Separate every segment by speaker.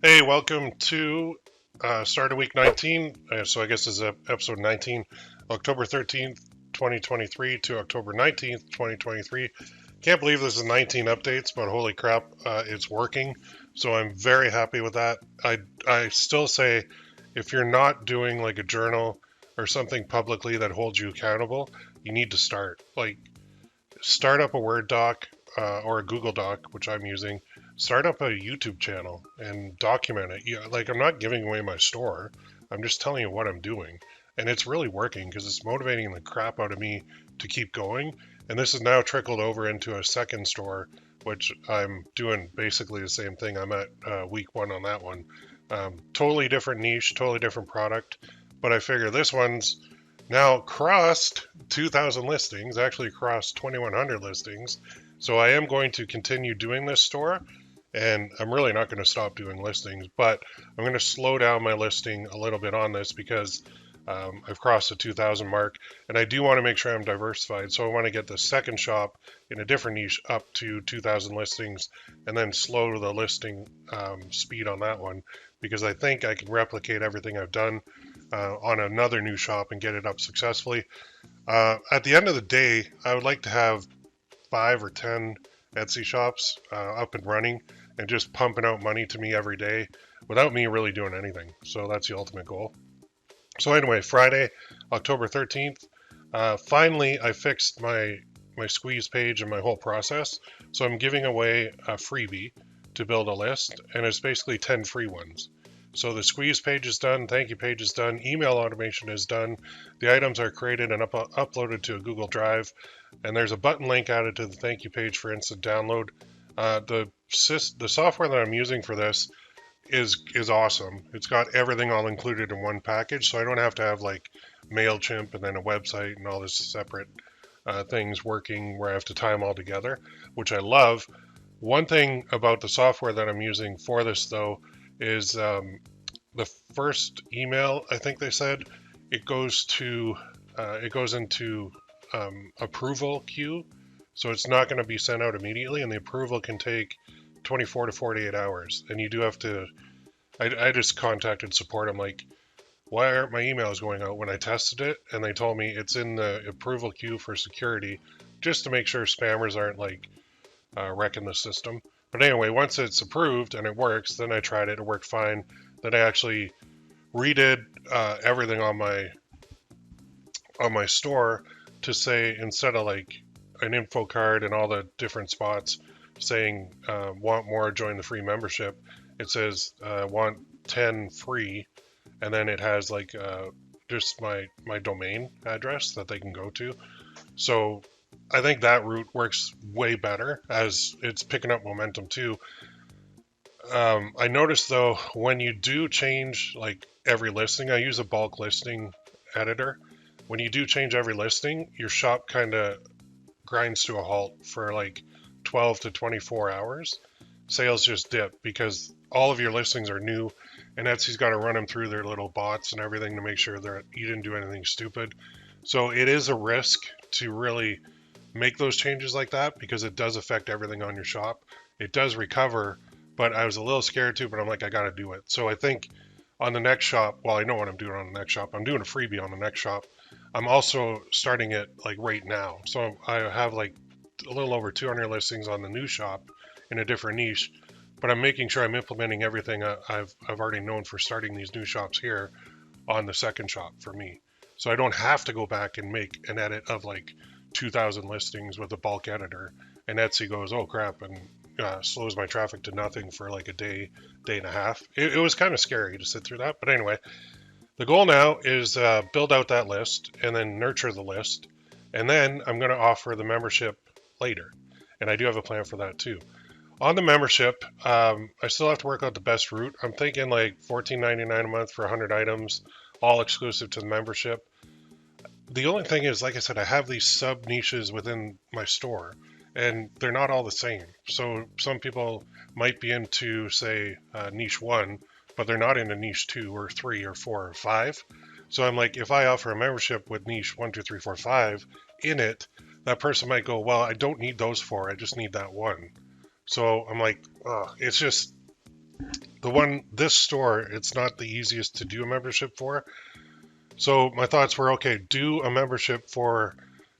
Speaker 1: Hey, welcome to Start of Week 19. So I guess this is episode 19, October 13th, 2023 to October 19th, 2023. Can't believe this is 19 updates, but holy crap, it's working. So I'm very happy with that. I still say if you're not doing like a journal or something publicly that holds you accountable, you need to start. Like start up a Word doc or a Google Doc, which I'm using. Start up a YouTube channel and document it. Yeah, like I'm not giving away my store. I'm just telling you what I'm doing. And it's really working because it's motivating the crap out of me to keep going. And this has now trickled over into a second store, which I'm doing basically the same thing. I'm at week one on that one. Totally different niche, totally different product. But I figure this one's now crossed 2,000 listings, actually crossed 2,100 listings. So I am going to continue doing this store, and I'm really not going to stop doing listings, but I'm going to slow down my listing a little bit on this because I've crossed the 2,000 mark, and I do want to make sure I'm diversified. So I want to get the second shop in a different niche up to 2,000 listings, and then slow the listing speed on that one because I think I can replicate everything I've done on another new shop and get it up successfully. At the end of the day, I would like to have 5 or 10 Etsy shops up and running and just pumping out money to me every day without me really doing anything. So that's the ultimate goal. So anyway, Friday, October 13th, finally I fixed my squeeze page and my whole process. So I'm giving away a freebie to build a list, and it's basically 10 free ones. So the squeeze page is done, thank you page is done, email automation is done, the items are created and uploaded to a Google Drive, and there's a button link added to the thank you page for instant download. The software that I'm using for this is awesome. It's got everything all included in one package, so I don't have to have like Mailchimp and then a website and all this separate things working where I have to tie them all together, which I love. One thing about the software that I'm using for this though is the first email. I think they said it goes into approval queue, so it's not going to be sent out immediately, and the approval can take 24 to 48 hours. And you do have to. I just contacted support. I'm like, why aren't my emails going out when I tested it? And they told me it's in the approval queue for security, just to make sure spammers aren't like wrecking the system. But anyway, once it's approved and it works, then I tried it. It worked fine. Then I actually redid everything on my store to say instead of like an info card and all the different spots saying want more, join the free membership, it says want 10 free, and then it has like just my domain address that they can go to. So I think that route works way better as it's picking up momentum too. I noticed though when you do change like every listing, I use a bulk listing editor. When you do change every listing, your shop kind of grinds to a halt for like 12 to 24 hours. Sales just dip because all of your listings are new, and Etsy's got to run them through their little bots and everything to make sure that you didn't do anything stupid. So it is a risk to really make those changes like that because it does affect everything on your shop. It does recover, but I was a little scared too, but I'm like, I got to do it. So I think on the next shop, well, I know what I'm doing on the next shop. I'm doing a freebie on the next shop. I'm also starting it like right now. So I have like a little over 200 listings on the new shop in a different niche, but I'm making sure I'm implementing everything I've already known for starting these new shops here on the second shop for me. So I don't have to go back and make an edit of like 2,000 listings with a bulk editor. And Etsy goes, oh crap, and slows my traffic to nothing for like a day, day and a half. It was kind of scary to sit through that. But anyway, the goal now is build out that list and then nurture the list. And then I'm going to offer the membership later. And I do have a plan for that too. On the membership, I still have to work out the best route. I'm thinking like $14.99 a month for 100 items, all exclusive to the membership. The only thing is, like I said, I have these sub niches within my store, and they're not all the same. So some people might be into, say, niche one, but they're not into niche two or three or four or five. So I'm like, if I offer a membership with niche one, two, three, four, five in it, that person might go, well, I don't need those four. I just need that one. So I'm like, it's just this store, it's not the easiest to do a membership for. So my thoughts were, okay, do a membership for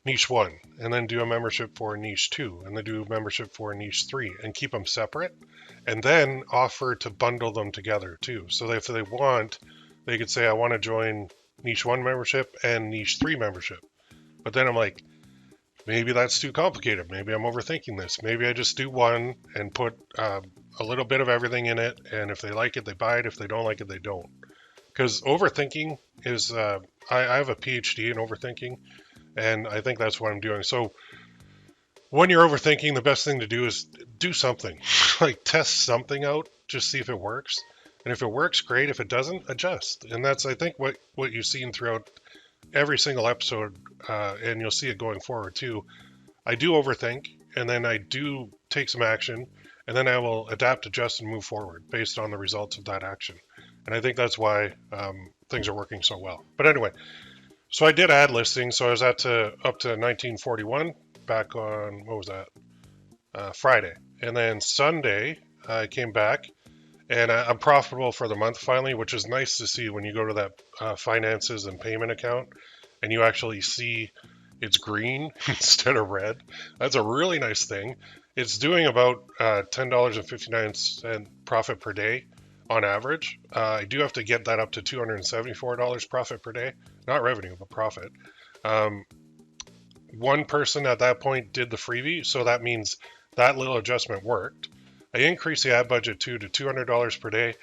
Speaker 1: niche 1, and then do a membership for niche 2, and then do a membership for niche 3, and keep them separate, and then offer to bundle them together too. So that if they want, they could say, I want to join niche 1 membership and niche 3 membership. But then I'm like, maybe that's too complicated. Maybe I'm overthinking this. Maybe I just do one and put a little bit of everything in it, and if they like it, they buy it. If they don't like it, they don't. Because overthinking is, I have a PhD in overthinking, and I think that's what I'm doing. So when you're overthinking, the best thing to do is do something. Like test something out, just see if it works. And if it works, great. If it doesn't, adjust. And that's, I think, what you've seen throughout every single episode, and you'll see it going forward too. I do overthink, and then I do take some action, and then I will adapt, adjust, and move forward based on the results of that action. And I think that's why things are working so well. But anyway, so I did add listings. So I was up to 1941 back on, what was that? Friday. And then Sunday, I came back, and I'm profitable for the month finally, which is nice to see when you go to that finances and payment account and you actually see it's green instead of red. That's a really nice thing. It's doing about $10.59 profit per day on average. I do have to get that up to $274 profit per day, not revenue, but profit. One person at that point did the freebie, so that means that little adjustment worked. I increased the ad budget to $200 per day,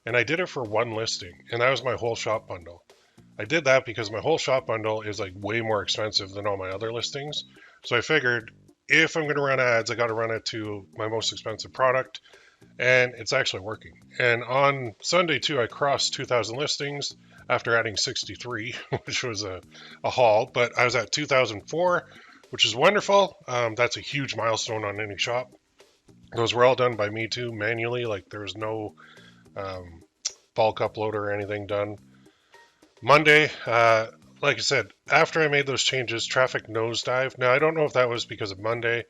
Speaker 1: and I did it for one listing, and that was my whole shop bundle. I did that because my whole shop bundle is like way more expensive than all my other listings. So I figured if I'm going to run ads, I got to run it to my most expensive product, and it's actually working. And on Sunday too, I crossed 2,000 listings after adding 63, which was a haul, but I was at 2004, which is wonderful. That's a huge milestone on any shop. Those were all done by me too, manually. Like there was no bulk upload or anything done. Monday, like I said, after I made those changes, traffic nosedived. Now I don't know if that was because of Monday.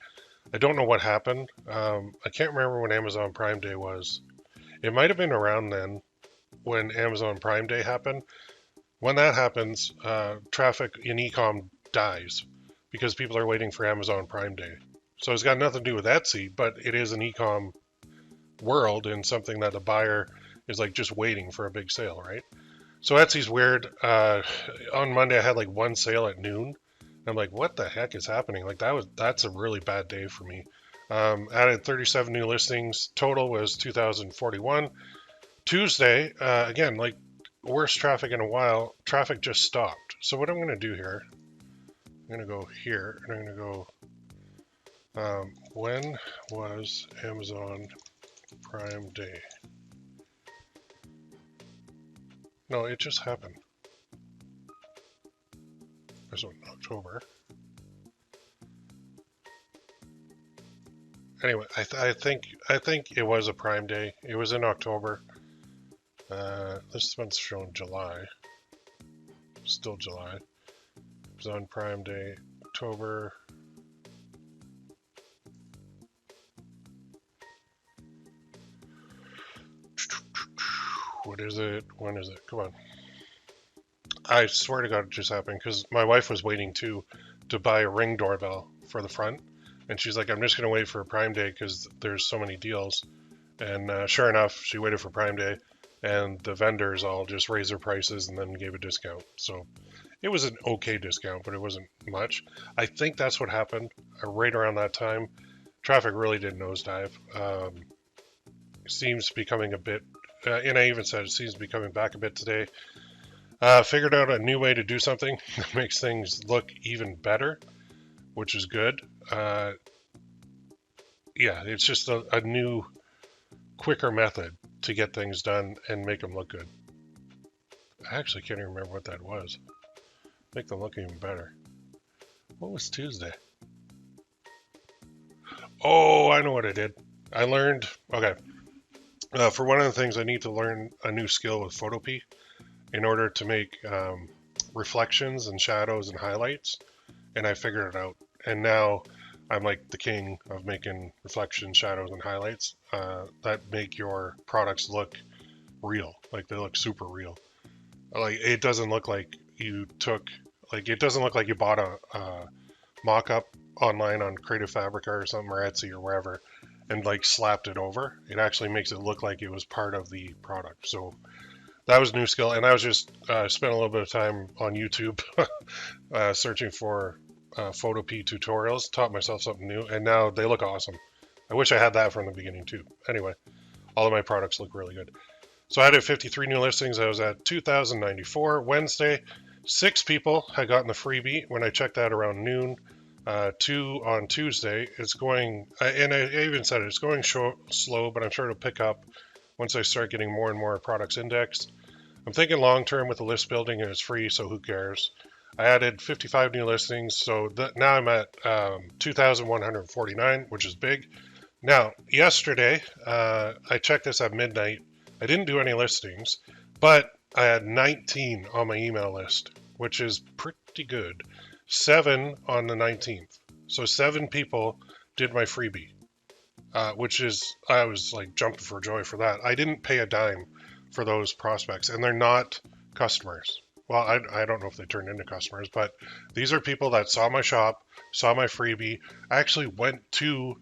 Speaker 1: I don't know what happened. I can't remember when Amazon Prime Day was. It might have been around then when Amazon Prime Day happened. When that happens, traffic in e-com dies because people are waiting for Amazon Prime Day. So it's got nothing to do with Etsy, but it is an e-com world and something that the buyer is like just waiting for a big sale, right? So Etsy's weird. On Monday, I had like one sale at noon. I'm like, what the heck is happening? Like that's a really bad day for me. Added 37 new listings. Total was 2,041. Tuesday, again, like worst traffic in a while. Traffic just stopped. So what I'm going to do here, I'm going to go here and I'm going to go. When was Amazon Prime Day? No, it just happened. So October. Anyway, I think it was a Prime Day. It was in October. This one's showing July. Still July. It was on Prime Day, October. What is it? When is it? Come on. I swear to God it just happened because my wife was waiting to buy a Ring doorbell for the front. And she's like, I'm just going to wait for Prime Day because there's so many deals. And sure enough, she waited for Prime Day and the vendors all just raised their prices and then gave a discount. So it was an okay discount, but it wasn't much. I think that's what happened right around that time. Traffic really did nosedive. Seems to be coming a bit, and I even said it seems to be coming back a bit today. Figured out a new way to do something that makes things look even better, which is good. Yeah, it's just a new, quicker method to get things done and make them look good. I actually can't even remember what that was. Make them look even better. What was Tuesday? Oh, I know what I did. I learned, okay. For one of the things, I need to learn a new skill with Photopea in order to make reflections and shadows and highlights. And I figured it out. And now I'm like the king of making reflections, shadows, and highlights that make your products look real. Like they look super real. Like it doesn't look like you took, like it doesn't look like you bought a mock-up online on Creative Fabrica or something, or Etsy or wherever, and like slapped it over. It actually makes it look like it was part of the product. So that was a new skill, and I was just spent a little bit of time on YouTube searching for Photo P tutorials, taught myself something new, and now they look awesome. I wish I had that from the beginning too. Anyway, all of my products look really good. So I had 53 new listings. I was at 2,094 Wednesday. 6 people had gotten the freebie when I checked that around noon. 2 on Tuesday. It's going, and I even said it's going slow, but I'm sure it'll pick up once I start getting more and more products indexed. I'm thinking long term with the list building, and it's free, so who cares? I added 55 new listings, so now I'm at 2,149, which is big. Now, yesterday, I checked this at midnight. I didn't do any listings, but I had 19 on my email list, which is pretty good. 7 on the 19th. So 7 people did my freebie, which is, I was like jumping for joy for that. I didn't pay a dime for those prospects, and they're not customers. Well, I don't know if they turned into customers, but these are people that saw my shop, saw my freebie, actually went to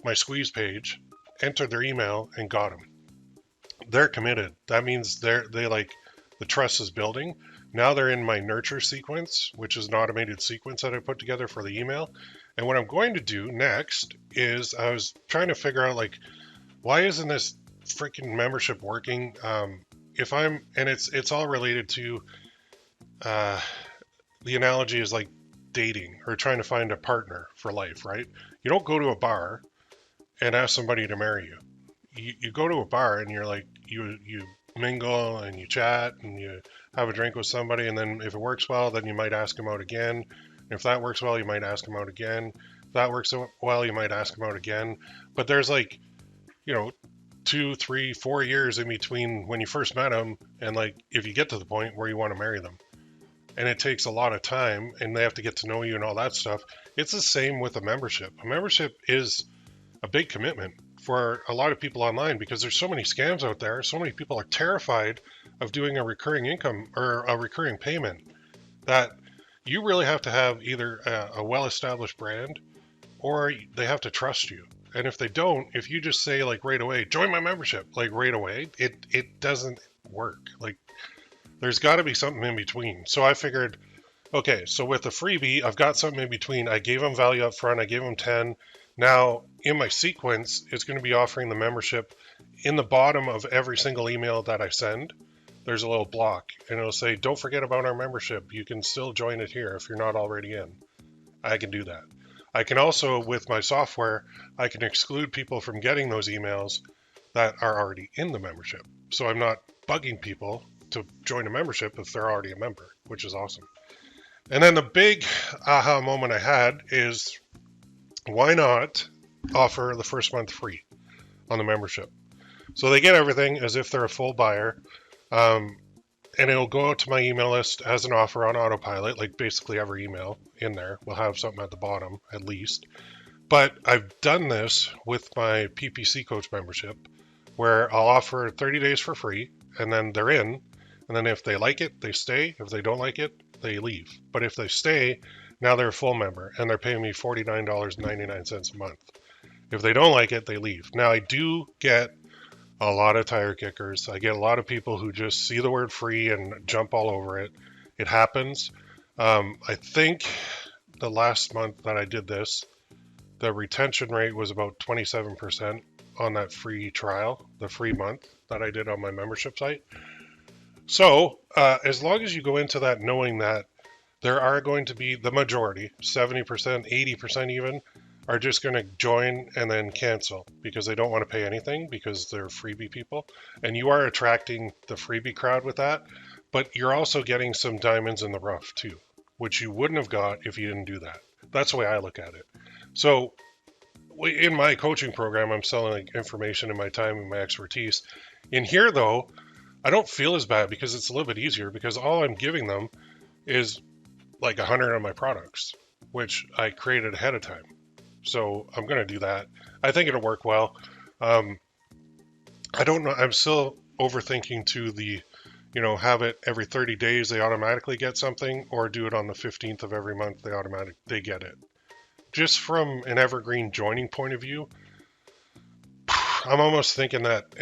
Speaker 1: my squeeze page, entered their email, and got them. They're committed. That means they like the trust is building. Now they're in my nurture sequence, which is an automated sequence that I put together for the email. And what I'm going to do next is I was trying to figure out like, why isn't this freaking membership working? It's all related to the analogy is like dating or trying to find a partner for life, right? You don't go to a bar and ask somebody to marry you. You go to a bar and you're like, you mingle and you chat and you have a drink with somebody, and then if it works well, then you might ask them out again. And if that works well, you might ask them out again. If that works well, you might ask them out again. But there's like, 2, 3, 4 years in between when you first met them and like if you get to the point where you want to marry them. And it takes a lot of time, and they have to get to know you and all that stuff. It's the same with a membership. A membership is a big commitment for a lot of people online because there's so many scams out there. So many people are terrified of doing a recurring income or a recurring payment that you really have to have either a well-established brand or they have to trust you. And if they don't, if you just say like right away, join my membership, like right away, it doesn't work. Like there's got to be something in between. So I figured, okay, so with the freebie, I've got something in between. I gave them value up front. I gave them 10. Now, in my sequence, it's going to be offering the membership. In the bottom of every single email that I send, there's a little block, and it'll say, don't forget about our membership. You can still join it here if you're not already in. I can do that. I can also, with my software, I can exclude people from getting those emails that are already in the membership. So I'm not bugging people to join a membership if they're already a member, which is awesome. And then the big aha moment I had is, why not offer the first month free on the membership? So they get everything as if they're a full buyer. And it'll go out to my email list as an offer on autopilot, like basically every email in there will have something at the bottom at least. But I've done this with my PPC Coach membership where I'll offer 30 days for free and then they're in. And then if they like it, they stay. If they don't like it, they leave. But if they stay, now they're a full member and they're paying me $49.99 a month. If they don't like it, they leave. Now I do get a lot of tire kickers. I get a lot of people who just see the word free and jump all over it. It happens. I think the last month that I did this, the retention rate was about 27% on that free trial, the free month that I did on my membership site. So as long as you go into that knowing that there are going to be the majority, 70%, 80% even, are just going to join and then cancel because they don't want to pay anything because they're freebie people. And you are attracting the freebie crowd with that, but you're also getting some diamonds in the rough too, which you wouldn't have got if you didn't do that. That's the way I look at it. So in my coaching program, I'm selling information and my time and my expertise. In here though, I don't feel as bad because it's a little bit easier because all I'm giving them is like 100 of my products, which I created ahead of time. So I'm going to do that. I think it'll work well. I don't know. I'm still overthinking to the, have it every 30 days they automatically get something, or do it on the 15th of every month they get it. Just from an evergreen joining point of view, I'm almost thinking that,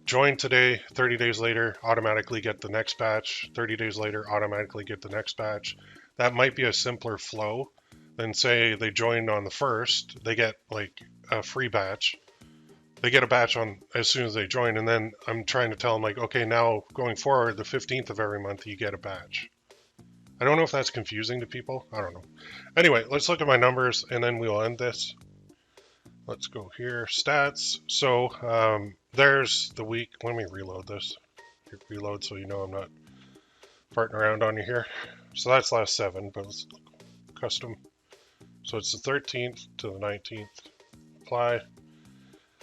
Speaker 1: join today, 30 days later, automatically get the next batch, 30 days later, automatically get the next batch. That might be a simpler flow than, say, they joined on the 1st, they get like a free batch. They get a batch on as soon as they join, and then I'm trying to tell them, like, okay, now going forward, the 15th of every month, you get a batch. I don't know if that's confusing to people. I don't know. Anyway, let's look at my numbers, and then we'll end this. Let's go here, stats. So there's the week. Let me reload this. Reload so you know I'm not farting around on you here. So that's last 7, but let's custom. So it's the 13th to the 19th. Apply.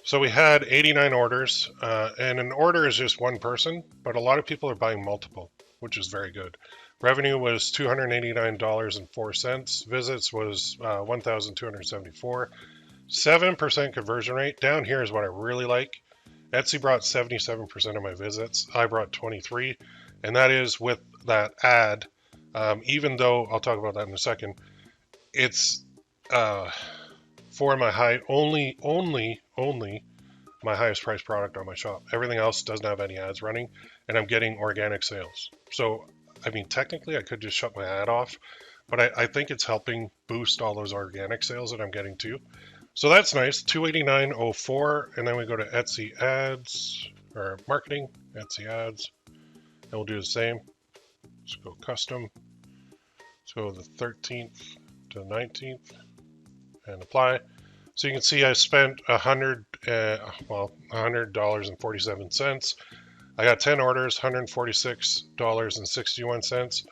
Speaker 1: So we had 89 orders, and an order is just one person, but a lot of people are buying multiple, which is very good. Revenue was $289.04. Visits was 1,274. 7% conversion rate. Down here is what I really like. Etsy brought 77% of my visits. I brought 23, and that is with that ad. Even though I'll talk about that in a second, it's for my only my highest priced product on my shop. Everything else doesn't have any ads running, and I'm getting organic sales. So, I mean, technically I could just shut my ad off, but I think it's helping boost all those organic sales that I'm getting too. So that's nice, 289.04, and then we go to Etsy ads, or marketing, Etsy ads, and we'll do the same. Let's go custom. Let's go the 13th to the 19th, and apply. So you can see I spent $100.47. I got 10 orders, $146.61.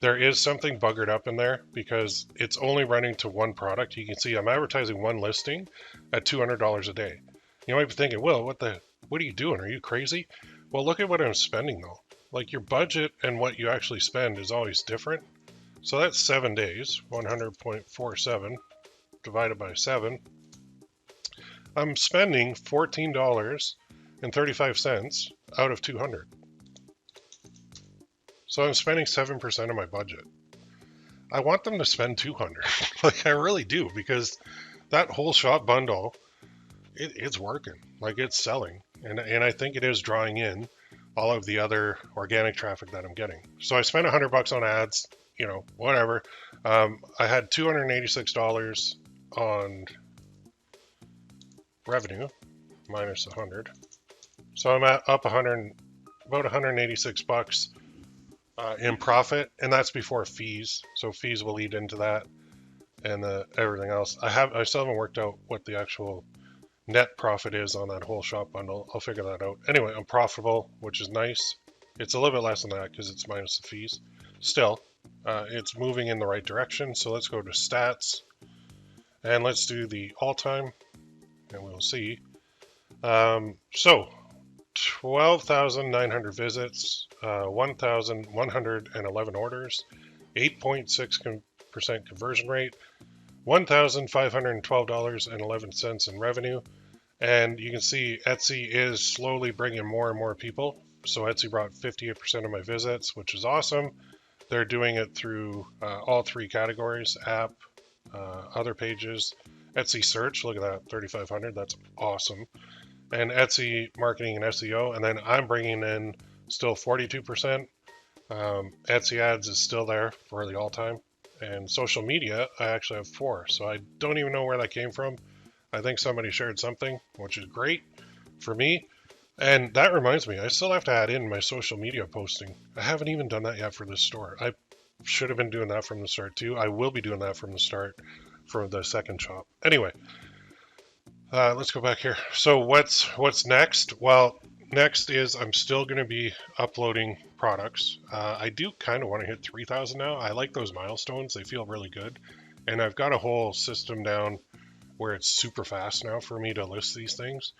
Speaker 1: There is something buggered up in there because it's only running to one product. You can see I'm advertising one listing at $200 a day. You might be thinking, Will, what are you doing? Are you crazy? Well, look at what I'm spending though. Like, your budget and what you actually spend is always different. So that's 7 days, 100.47 divided by 7. I'm spending $14.35 out of 200. So I'm spending 7% of my budget. I want them to spend 200. Like, I really do, because that whole shop bundle, it's working. Like, it's selling. And I think it is drawing in all of the other organic traffic that I'm getting. So I spent $100 on ads, whatever. I had $286 on revenue minus 100. So I'm up about $186 in profit, and that's before fees. So fees will lead into that, and everything else. I still haven't worked out what the actual net profit is on that whole shop bundle. I'll figure that out. Anyway, I'm profitable, which is nice. It's a little bit less than that because it's minus the fees. Still, it's moving in the right direction. So let's go to stats, and let's do the all-time, and we'll see. So 12,900 visits, 1,111 orders, 8.6% conversion rate, $1,512.11 in revenue. And you can see Etsy is slowly bringing more and more people. So Etsy brought 58% of my visits, which is awesome. They're doing it through all 3 categories: app, other pages, Etsy search. Look at that, 3,500. That's awesome. And Etsy marketing and SEO. And then I'm bringing in still 42%. Etsy ads is still there for the all-time. And social media, I actually have 4. So I don't even know where that came from. I think somebody shared something, which is great for me. And that reminds me, I still have to add in my social media posting. I haven't even done that yet for this store. I should have been doing that from the start too. I will be doing that from the start for the second shop. Anyway, let's go back here. So what's next? Well, next is I'm still going to be uploading products. I do kind of want to hit 3,000 now. I like those milestones. They feel really good. And I've got a whole system down where it's super fast now for me to list these things.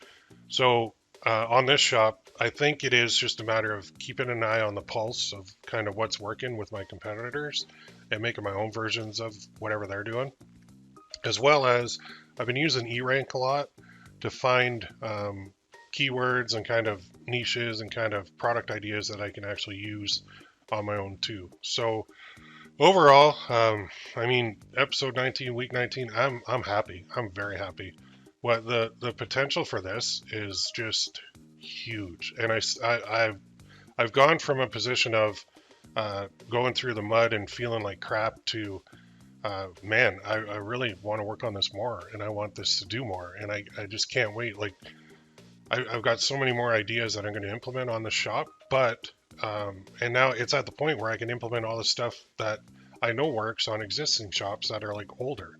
Speaker 1: So on this shop, I think it is just a matter of keeping an eye on the pulse of kind of what's working with my competitors and making my own versions of whatever they're doing. As well as I've been using eRank a lot to find keywords and kind of niches and kind of product ideas that I can actually use on my own too. So overall, I mean, episode 19, week 19, I'm happy. I'm very happy. What the potential for this is just huge, and I've gone from a position of going through the mud and feeling like crap to man, I really want to work on this more, and I want this to do more, and I just can't wait. Like I've got so many more ideas that I'm going to implement on the shop, but and now it's at the point where I can implement all the stuff that I know works on existing shops that are like older.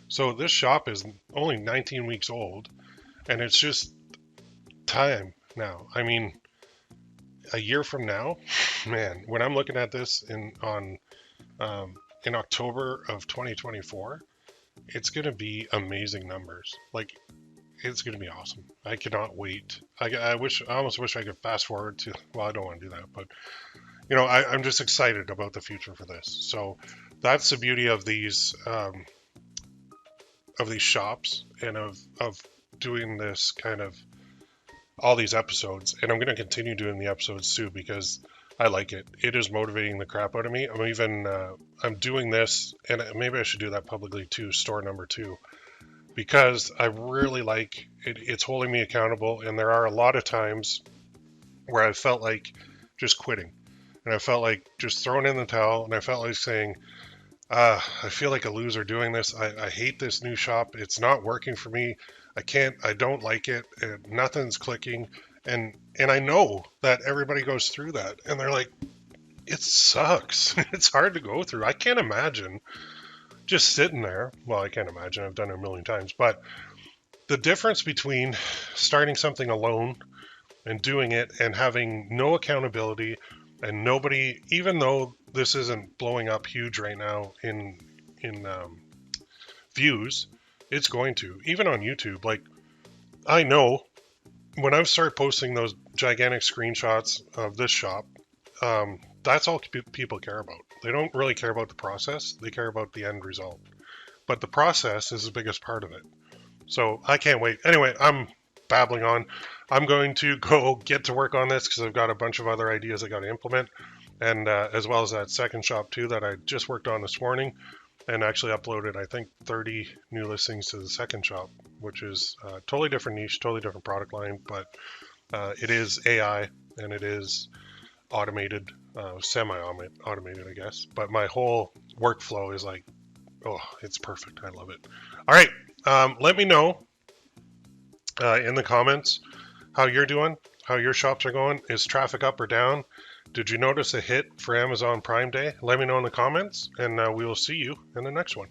Speaker 1: So this shop is only 19 weeks old, and it's just time now. I mean, a year from now, man, when I'm looking at this in October of 2024, it's going to be amazing numbers. Like, it's going to be awesome. I cannot wait. I almost wish I could fast forward to, well, I don't want to do that, but I'm just excited about the future for this. So that's the beauty of these shops and of doing this kind of all these episodes. And I'm going to continue doing the episodes too, because I like it. It is motivating the crap out of me. I'm doing this, and maybe I should do that publicly too, store number 2, because I really like it. It's holding me accountable. And there are a lot of times where I felt like just quitting, and I felt like just throwing in the towel, and I felt like saying, I feel like a loser doing this. I hate this new shop. It's not working for me. I don't like it. Nothing's clicking. And I know that everybody goes through that, and they're like, it sucks. It's hard to go through. I can't imagine just sitting there. Well, I can't imagine. I've done it a million times. But the difference between starting something alone and doing it and having no accountability and nobody, even though this isn't blowing up huge right now in views, it's going to. Even on YouTube, like, I know when I start posting those gigantic screenshots of this shop, that's all people care about. They don't really care about the process. They care about the end result. But the process is the biggest part of it. So I can't wait. Anyway, I'm babbling on. I'm going to go get to work on this because I've got a bunch of other ideas I got to implement. And as well as that second shop too that I just worked on this morning and actually uploaded, I think, 30 new listings to the second shop, which is a totally different niche, totally different product line, but it is AI and it is automated, semi-automated, I guess. But my whole workflow is like, oh, it's perfect. I love it. All right. Let me know in the comments how you're doing, how your shops are going. Is traffic up or down? Did you notice a hit for Amazon Prime Day? Let me know in the comments, and we will see you in the next one.